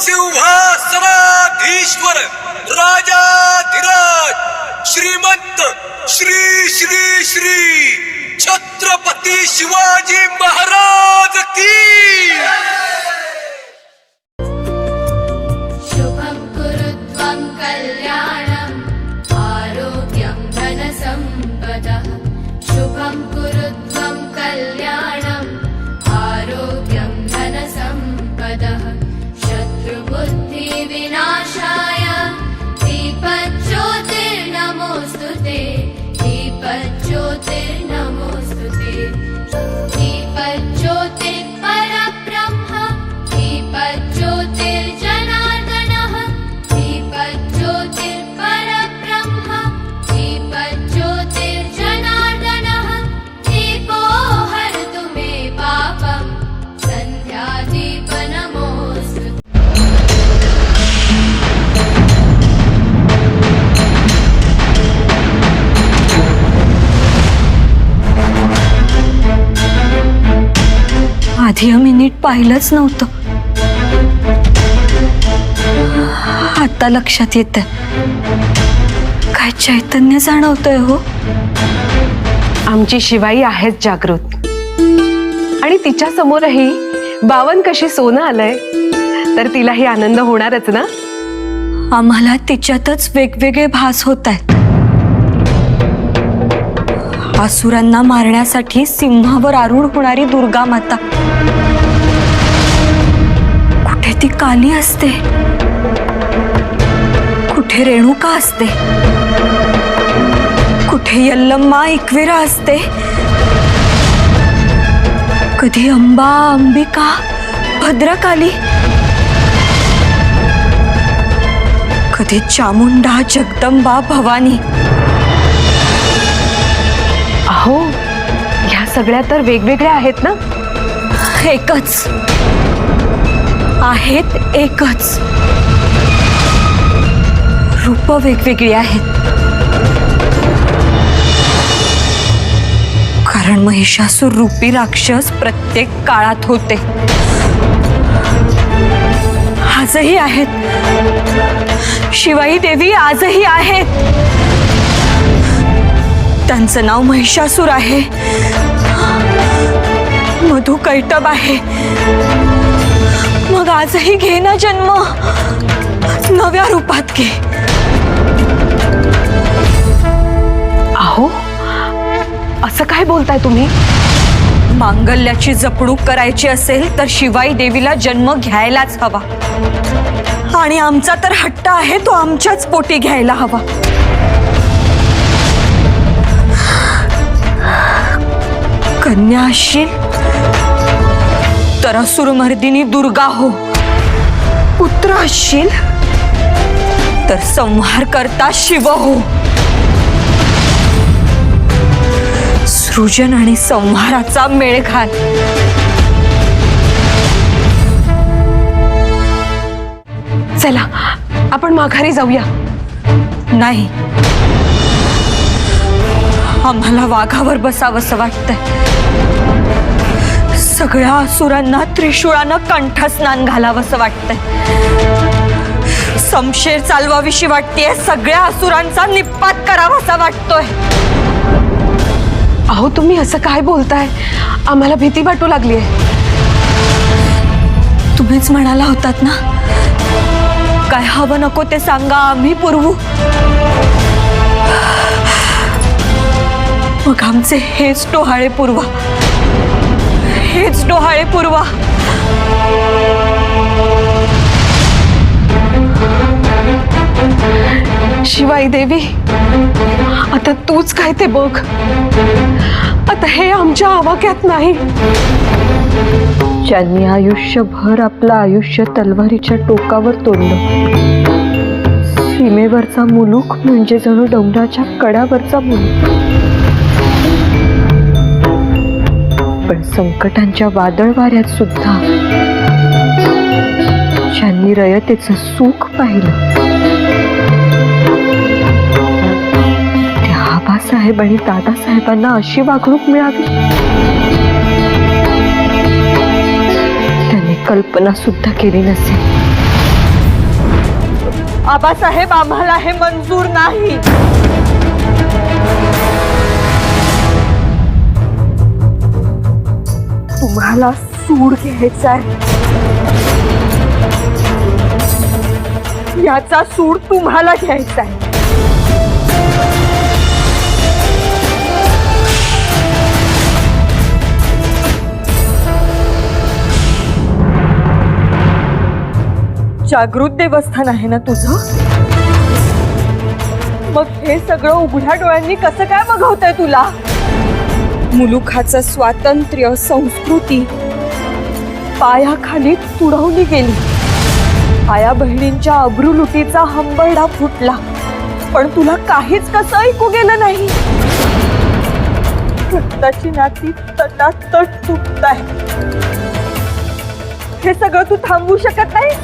सिंहासनाधीश्वर राजाधिराज श्रीमंत श्री श्री श्री छत्रपती शिवाजी महाराज की। शुभं कुरुत्वं कल्याणं आरोग्यं धनसम्पदः। शुभं कुरुत्वं कल्याणं आरोग्यं धनसम्पदः। शत्रुबुद्धिविनाशाय दीपज्योतिर्नमोऽस्तुते। दीपज्योतिर्नमोऽस्तुते। दीपज्योतिर्परब्रह्म दीपज्योतिर्जनार्दनः। दीपज्योतिर्परब्रह्म दीपज्योतिर्जनार्दनः। दीपो हरतु मे पापं सन्ध्यादीप नमोऽस्तुते। आधी आम्ही नीट पाहिलंच नव्हतं, आता लक्षात येतंय. काय चैतन्य जाणवतंय हो. आमची शिवाई आहेच जागृत, आणि तिच्या समोरही बावन कशी सोनं आलंय, तर तिलाही आनंद होणारच ना. आम्हाला तिच्यातच वेगवेगळे भास होत आहेत. असुरांना मारण्यासाठी सिंहावर आरूढ होणारी दुर्गा माता, कुठे ती काली असते, कुठे रेणुका असते, कुठे यल्लम्मा एकविरा असते, कधी अंबा अंबिका भद्रकाली, कधी चामुंडा जगदंबा भवानी. अहो, ह्या सगळ्या तर वेगवेगळ्या आहेत ना. एकच आहेत, एकच रूप वेगवेगळी आहेत. कारण महिषासुर रूपी राक्षस प्रत्येक काळात होते, आजही आहेत. शिवाई देवी आजही आहेत. त्यांचं नाव महिषासुर आहे, मधु कैटभ आहे. मग आजही घे ना जन्म, नव्या रूपात घे. अहो, असं काय बोलताय तुम्ही. मांगल्याची जपणूक करायची असेल तर शिवाई देवीला जन्म घ्यायलाच हवा, आणि आमचा तर हट्ट आहे तो आमच्याच पोटी घ्यायला हवा. कन्या असशील तर असुरमर्दिनी दुर्गा हो. पुत्र असशील तर संहार करता शिव हो. सृजन आणि संहाराचा मेळ घाल. चला, आपण माघारी जाऊया. नाही, आम्हाला वाघावर बसावंसं वाटतंय. सगळ्या असुरांना त्रिशूळानं कंठस्नान घालावंसं वाटतंय. समशेर चालवाविषयी वाटतेय. सगळ्या असुरांचा निपात करावासा वाटतोय. अहो, तुम्ही असं काय बोलताय. आम्हाला भीती वाटू लागलीये. तुम्हीच म्हणाला होतात ना, काय हवं नको ते सांगा, आम्ही पुरवू. मग आमचे हेच डोहाळे पुरवा, हेच डोहाळे पुरवा. शिवाई देवी, आता तूच काय ते बघ. आता हे आमच्या आवाक्यात नाही. ज्यांनी आयुष्यभर आपलं आयुष्य तलवारीच्या टोकावर तोडलं, सीमेवरचा मुलूक म्हणजे जणू डोंगराच्या कडावरचा मुलूक. पण संकटांच्या वादळ वाऱ्यात सुद्धा ज्यांनी रयतेचं सुख पाहिलं, त्या आबासाहेब आणि दादासाहेबांना अशी वागणूक मिळावी त्यांनी कल्पना सुद्धा केली नसेल. आबासाहेब आम्हाला हे मंजूर नाही. तुम्हाला सूड घ्यायचाय, याचा सूड तुम्हाला घ्यायचाय. जागृत देवस्थान आहे ना तुझं? मग हे सगळं उघड्या डोळ्यांनी कसं काय बघवतंय तुला? मुलुखाचं स्वातंत्र्य, संस्कृती पायाखाली तुडवली गेली. आया बहिणींच्या अब्रूलुटीचा हंबरडा फुटला, पण तुला काहीच कसं ऐकू गेलं नाही. रक्ताची नाती तटातट तुटताय. हे सगळं तू थांबवू शकत नाही.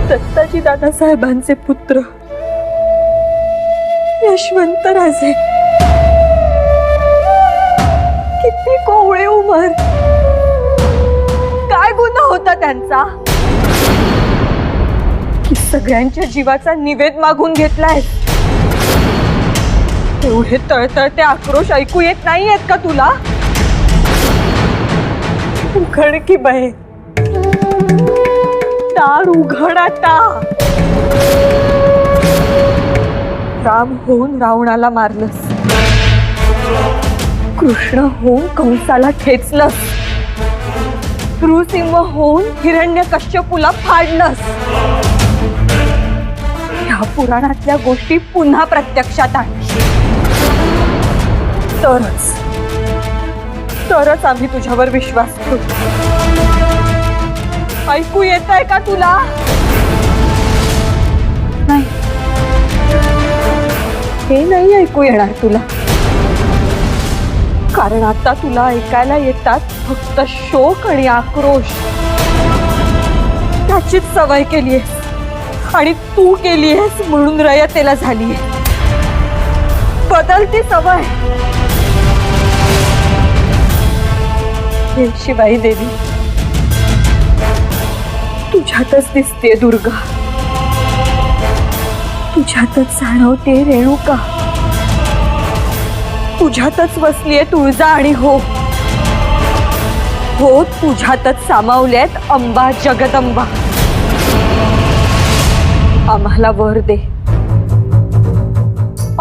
दत्ताजी दादासाहेबांचे पुत्र यशवंतराजे किती कोवळे उमर, काय गुन्हा होता त्यांचा की सगळ्यांच्या जीवाचा निवेद मागून घेतलाय? एवढे तळतळते आक्रोश ऐकू येत नाहीयेत का तुला? उघड की बहे, दार उघड आता. राम होऊन रावणाला मारलंस, कृष्ण होऊन कंसाला ठेचलंस, नृसिंह होऊन हिरण्यकश्यपूला फाडलंस. ह्या पुराणातल्या गोष्टी पुन्हा प्रत्यक्षात आण, तरच आम्ही तुझ्यावर विश्वास ठेवू. ऐकू येत आहे का तुला? नाही, हे नाही ऐकू येणार तुला, कारण आता तुला ऐकायला येतात फक्त शोक आणि आक्रोश. त्याचीच सवय केलीयस आणि तू केलीयस म्हणून रयतेला झालीये. बदलती सवय. हे शिवाई देवी, तुझ्यातच दिसते दुर्गा, तुझ्यातच जाणवते रेणुका, तुझ्यातच वसलीये तुळजा आणि हो तुझ्यातच सामावल्यात अंबा जगदंबा. आम्हाला वर दे,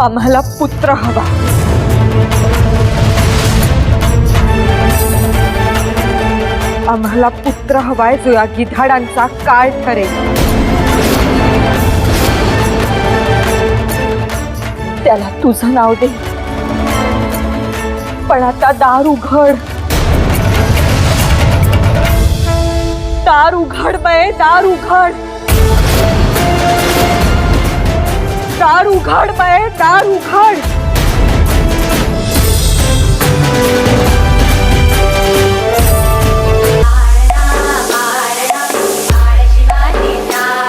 आम्हाला पुत्र हवा. आम्हाला पुत्र हवाय जो या गिधाडांचा काळ ठरेल. त्याला तुझं नाव दे, पण आता दार उघड. दार उघड बाय, दार उघड. दार उघड बाय, दार उघड. शिवाजी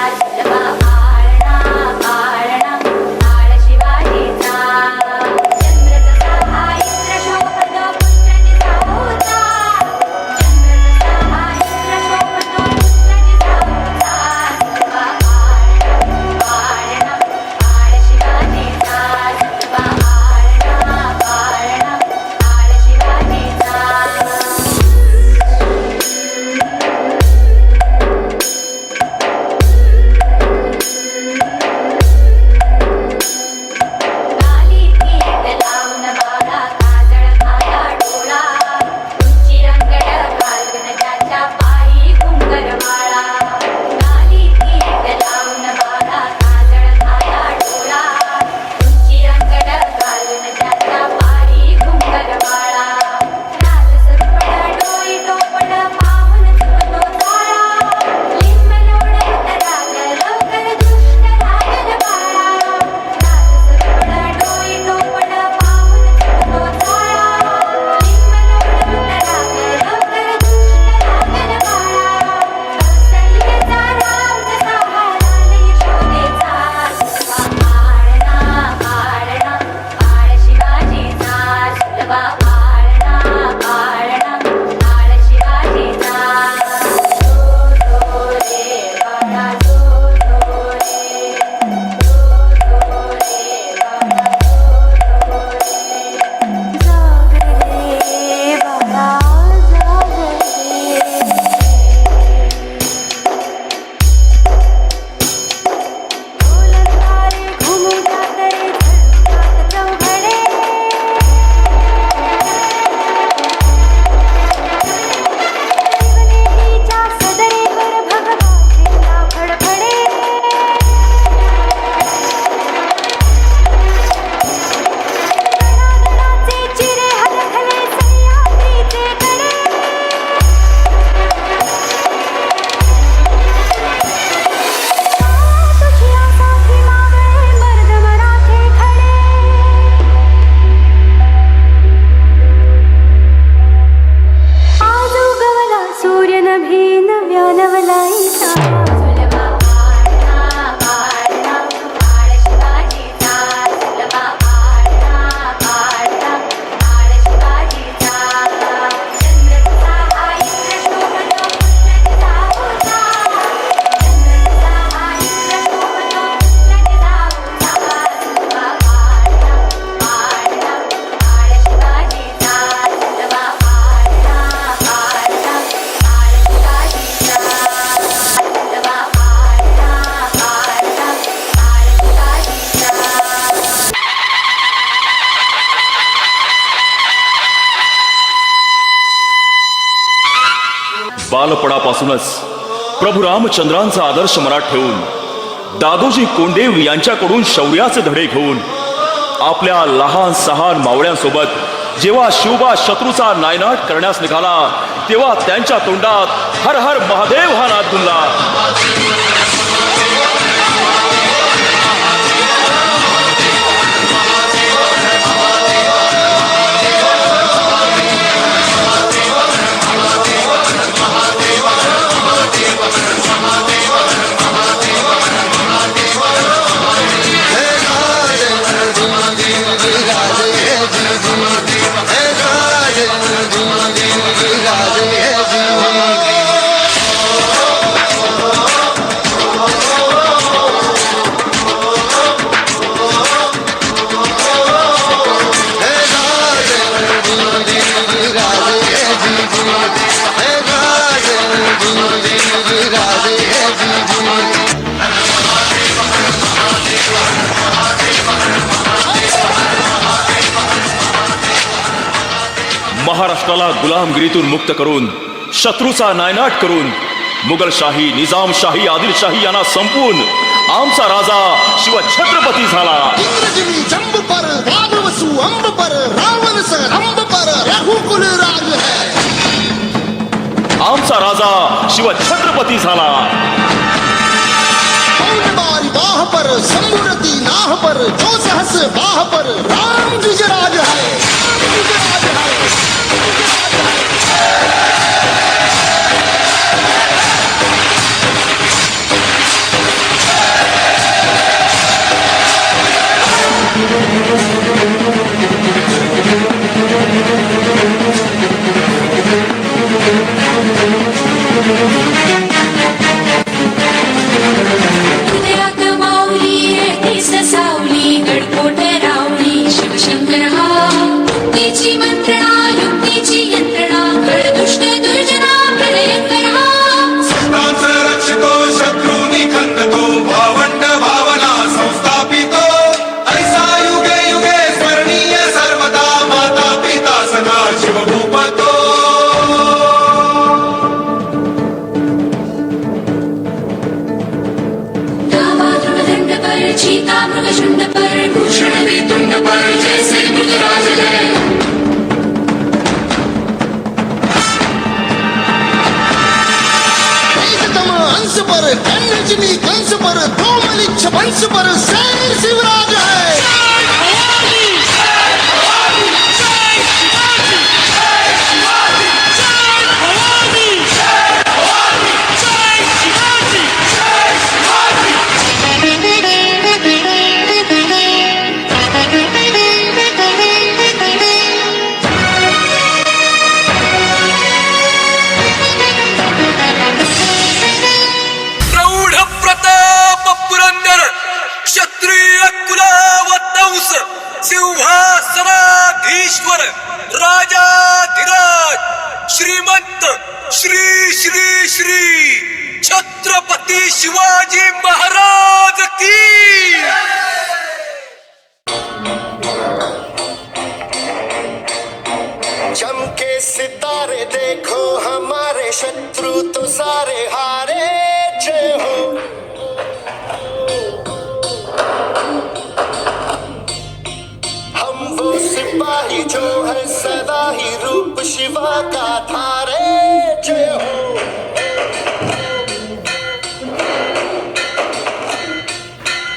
बालपणापासूनच प्रभू रामचंद्रांचा आदर्श मनात ठेवून दादोजी कोंडदेव यांच्याकडून शौर्याचे धडे घेऊन आपल्या लहान सहान मावळ्यांसोबत जेव्हा शिवबा शत्रूचा नायनाट करण्यास निघाला तेव्हा त्यांच्या तोंडात हर हर महादेव हा नाद गुंजला. महाराष्ट्राला गुलामगिरीतून मुक्त करून शत्रूचा नायनाट करून मुघलशाही, निजामशाही, आदिलशाही यांना संपवून आमचा राजा शिव छत्रपती झाला. इंद्रजिनी जंब पर राघवसु अंब पर रावण स रंब पर रघुकुल राज है. आमचा राजा शिव छत्रपती झाला. बारी बाह पर शंभुरती नाह पर जो सहस बाह पर राम जुजराज है. जुजराज है. हृदयात माऊली केस सावली गडकोट रावली शिवशंकर हा युक्तीची मंत्रणा युक्तीची यंत्रणा गडदुष्ट दुर्जना प्रलयंकर हा. संतांचा रक्षितो शत्रूनी खंदतो भावंड भावना संस्थापितो ऐसा युगे युगे स्मरणीय सर्वदा माता पिता सदा शिवभूपतो. धावा ध्रुवदंड पर चीता मृगशुंड पर भूषण वितुंड पर जैसे मृगराज है. तेजतम अंश पर कन्नजनी कंस पर कोमलिच्छ वंश पर शेर शिवराज है. प्रौढ प्रताप पुरंदर क्षत्रिय कुलावतंस सिंहासनाधीश्वर राजाधिराज श्रीमंत श्री श्री श्री छत्रपती शिवाजी महाराज की. चमके सितारे देखो हमारे शत्रु तो सारे हारे. जय हो. हम वो सिपाही जो है सदा ही रूप शिवा का धारे. जय हो.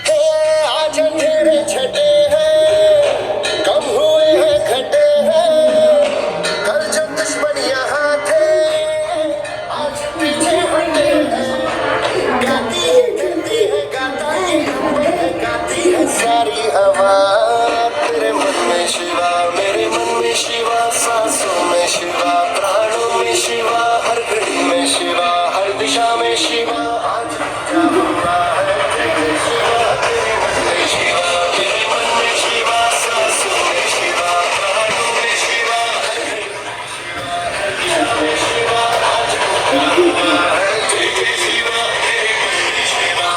हे आज अंधेरे छटे हैं कम हुए हैं घटे हैं. कल जब दुश्मन यहाँ थे आज पीछे हटे हैं. गाती है गाता ये ऊपर है गाती है सारी हवा. तेरे मन में शिवा मेरे मन में शिवा सांसों में शिवा प्राणों में शिवा हर घड़ी में शिवा हर दिशा में शिवा. आज क्या हुआ है तेरे शिवा तेरे मन में शिवा मेरे मन में शिवा सांसों में शिवा प्राणों में शिवा हर घड़ी में शिवा. आज क्या हुआ है तेरे शिवा मेरे मन में शिवा.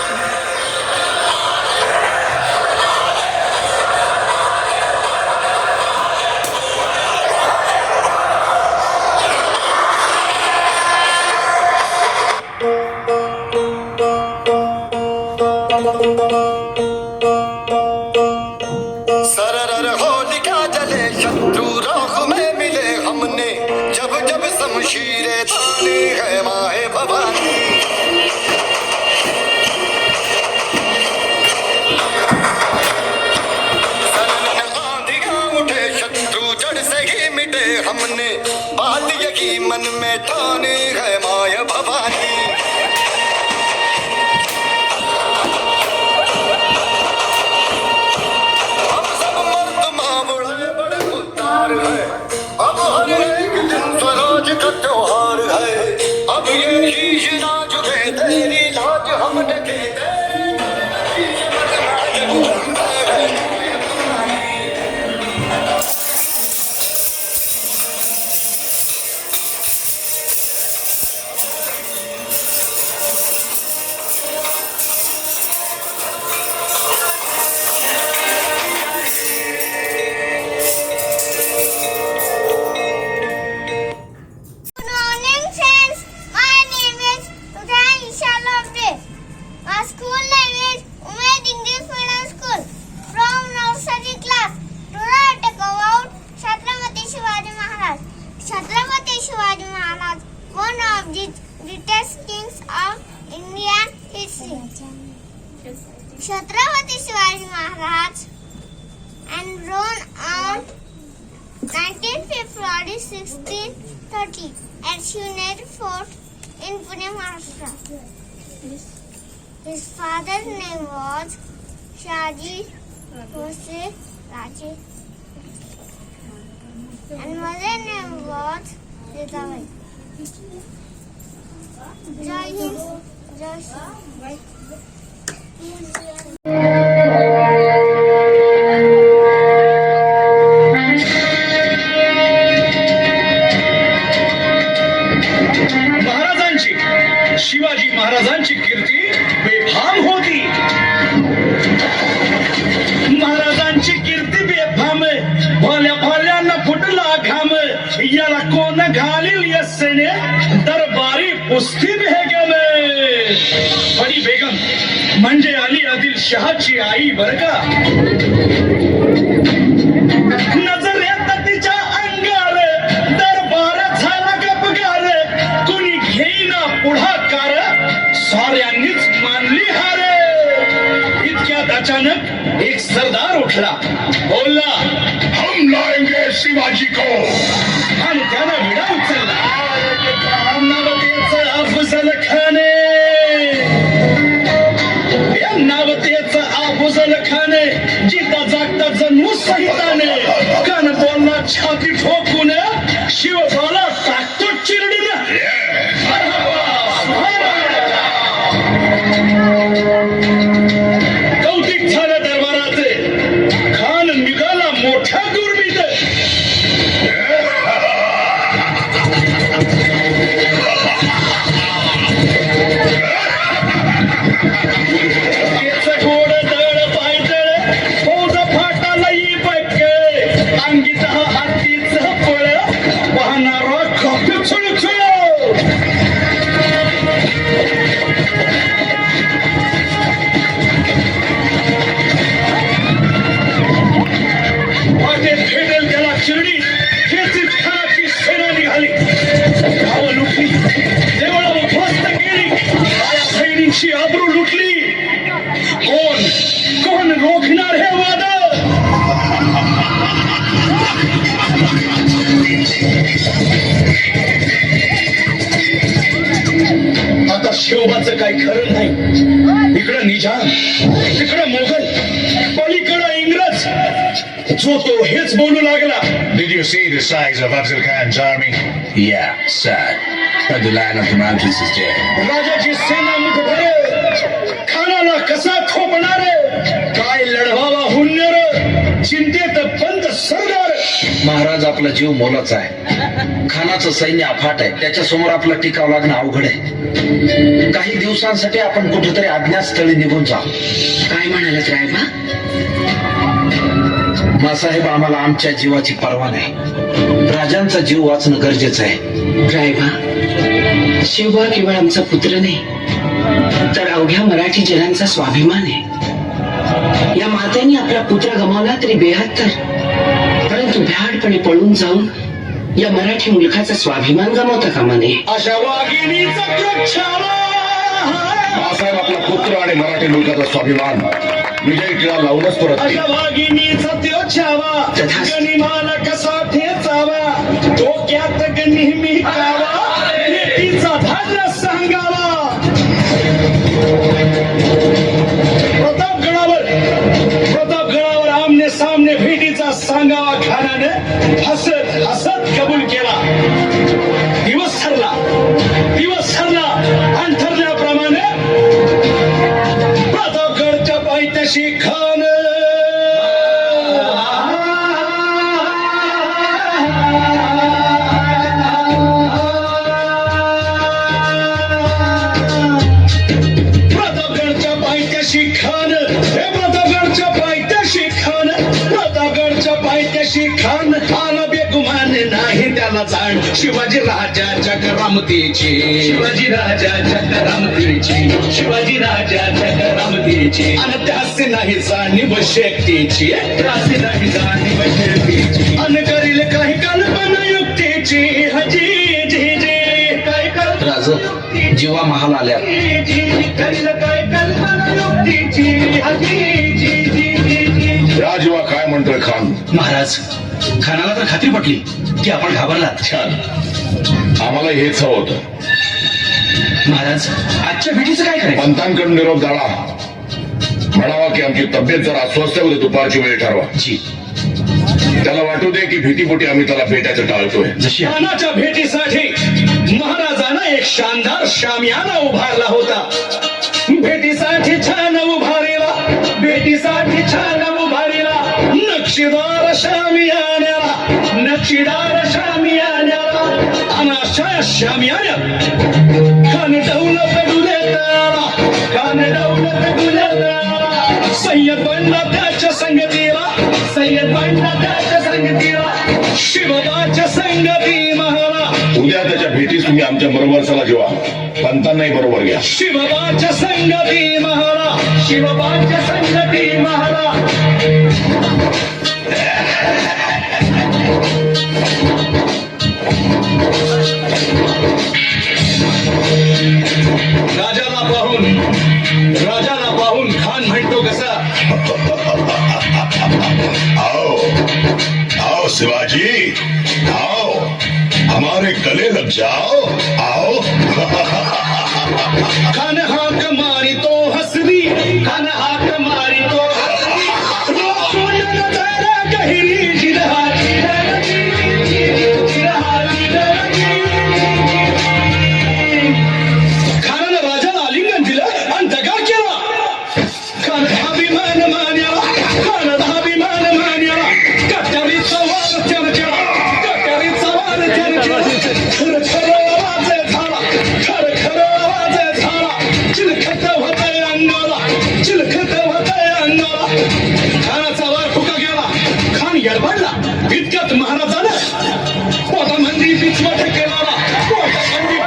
ठाणे है माए भवानी। सनन आंधियां उठे शत्रु जड़ से ही मिटे हमने बात यही मन में ठाने है माए भवानी। हम सब मर्द मावड़े बड़े उद्धार है, अब हर एक दिन स्वराज का त्योहार है। अब ये शीश ना झुके तेरी लाज हम ढके Good morning, friends. My name is Uday Isha Lobde. My school name is Umaid English Medium School. From nursery class. Today I talk about Chhatrapati Shivaji Maharaj. Chhatrapati Shivaji Maharaj, one of the greatest kings of Indian history. Chhatrapati Shivaji Maharaj enthroned on 19 February 1630 at Shivneri Fort in Pune, Maharashtra. His father's name was Shaji Bhosle Raje and mother's name was Ritabai. Jai Hind, Jai Shri. महाराजांची शिवाजी महाराजांची कीर्ती बेफाम होती. महाराजांची कीर्ती बेफाम भल्या भल्यांना फुटला घाम याला कोण घालील यस्सेने दरबारी पुस्ती बेगम. बडी बेगम म्हणजे अली आदिल शहाची आई बर का. नजर येत तिच्या अंगार दरबार झाला गपगार. कुणी घेईना पुढाकार साऱ्यांनीच मानली हार. इतक्यात अचानक एक सरदार उठला बोलला हम लाएंगे शिवाजी को. आणि त्यानं विडा उचलला नवतेचं अफजल खाने. या नवतेचं अफजल खाने जिता जागता जणू सहिताने. कान बोलला छाती ठोकून शिवबाला टाकतो चिरडून. कौतिक झालं दरबाराचे. खान निघाला मोठ्या दुर्बीत. केस गोड दळ पायदळ फौज फाटाला ही बक्क. अंगीत हातीच फळ वाहणारा कॉफी छुळछुळ. वाटेत भेटेल त्याला शिर्डी खेचीत खानाची सेना निघाली. गावं लुटली, देवळं उद्ध्वस्त केली, माया बहिणींची आबरू लुटली. कोण कोण रोखणार हे वाद. आता शिवबाचं काही खरं नाही. इकडं निजाम, तिकडं मोगल, पलीकडं इंग्रज. जो तो हेच बोलू लागला. Did you see the size of Afzal Khan's army? Yeah, sad. But the Lion of the Mountains is dead. राजाची सेना मुठभर. खानाला कसा खोपणार. काय लढवावा हुन्नर. चिंतेत बंद सरदार. महाराज आपला जीव मोलाचा आहे. खानाचं सैन्य अफाट आहे. त्याच्या समोर आपला टिकाव लागणं अवघड आहे. काही दिवसांसाठी आपण कुठेतरी अज्ञातस्थळी निघून जाऊ. काय म्हणालात रायबा? मासाहेब आम्हाला आमच्या जीवाची पर्वा नाही. राजांचा जीव वाचणं गरजेचं आहे. रायबा, शिवबा केवळ आमचा पुत्र नाही तर अवघ्या मराठी जनांचा स्वाभिमान आहे. या मातेने आपला पुत्र गमावला तरी 72, परंतु भ्याडपणे पळून जाऊन या मराठी मुलखाचा स्वाभिमान गमावता कामा नये. अशा वाघिणीचा प्रच्छावा बाळासाहेब आपला पुत्र आणि मराठी मुलकाचा स्वाभिमान विजय टिळा लावूनच परत अशा वाघिणीचा त्यो छावा तथास्तु. गनिमाला कसा ठेचावा डोक्यात नेहमी कावा भेटीचा धाडला सांगावा प्रतापगडावर आमने सामने भेटीचा सांगावा खानाने हसत हसत कबूल केला. दिवस ठरला आणि ठरल्याप्रमाणे प्रतापगडच्या पायथ्याशी खान प्रतापगडच्या पायथ्याशी खान हे प्रतापगडच्या पायथ्याशी खान प्रतापगडच्या पायथ्याशी खान खान बेगुमान नाही त्याला जाण शिवाजी राजाच्या करामतीची शिवाजी राजाच्या करामतीची शिवाजी राजाच्या करामतीची आणि त्याचे नाही जाणीव शक्तीची त्याचे नाही जाणीव शक्तीची आणि करील काही कल्पना युक्तीची हजी जी जी काय कर राज जीवा महाल आल्या. करील काय कल्पना युक्तीची हजी जी जी जी जी या जेव्हा काय म्हणतोय खान. महाराज खानाला तर खात्री पटली की आपण घाबरलात. छान, आम्हाला हेच हवं होतं. महाराज आजच्या भेटीचं काय करायचं. पंतांकडून निरोप झाला म्हणावा की आमची तब्येत जरा अस्वस्थ आहे, उद्या दुपारची वेळ ठरवा. जी त्याला वाटू दे की भीतीपोटी आम्ही त्याला भेटायचं टाळतोय. जशी आहे. खानाच्या भेटीसाठी महाराजांना एक शानदार शामियाना उभारला होता. भेटीसाठी छान उभारीला भेटीसाठी छान उभारीला नक्षीदार शामियान्याला नक्षीदार शामियान्याला अनाशा शामियान्यात खान दौलत डुलेताला खान दौलत डुलेताला सय्यद बनला त्याच्या संगतीला सय्यद बनला त्याच्या संगतीला शिवबाच्या संगती महारा उद्या त्याच्या भेटीस तुम्ही आमच्या बरोबर चला जेव्हा पंतांनाही बरोबर घ्या. शिवबाच्या संगती महारा शिवबाच्या संगती महारा राजाला पाहून खान म्हणतो कसा आओ आओ शिवाजी आओ हमारे गले लग जाओ आओ. खान हाक मारी तो हसरी खान हाक मारी तो हसरी रोशून नजरा गहिरी जिरहाची खानानं राजाला आलिंगन दिलं आणि दगा केला. खान अभिमान मान्याला खान अभिमान मान्याला कट्यारीचा वार त्यानं केला कट्यारीचा वार त्यानं केला. खरं खरं आवाज झाला खरं खरं आवाज झाला चिलखत होतंय अंगाला चिलखत होतंय अंगाला. खानाचा वार फुका गेला. खान गडबडला. इतक्यात महाराजानं पोटामंदी बिचवट केला पोटामंदी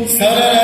सर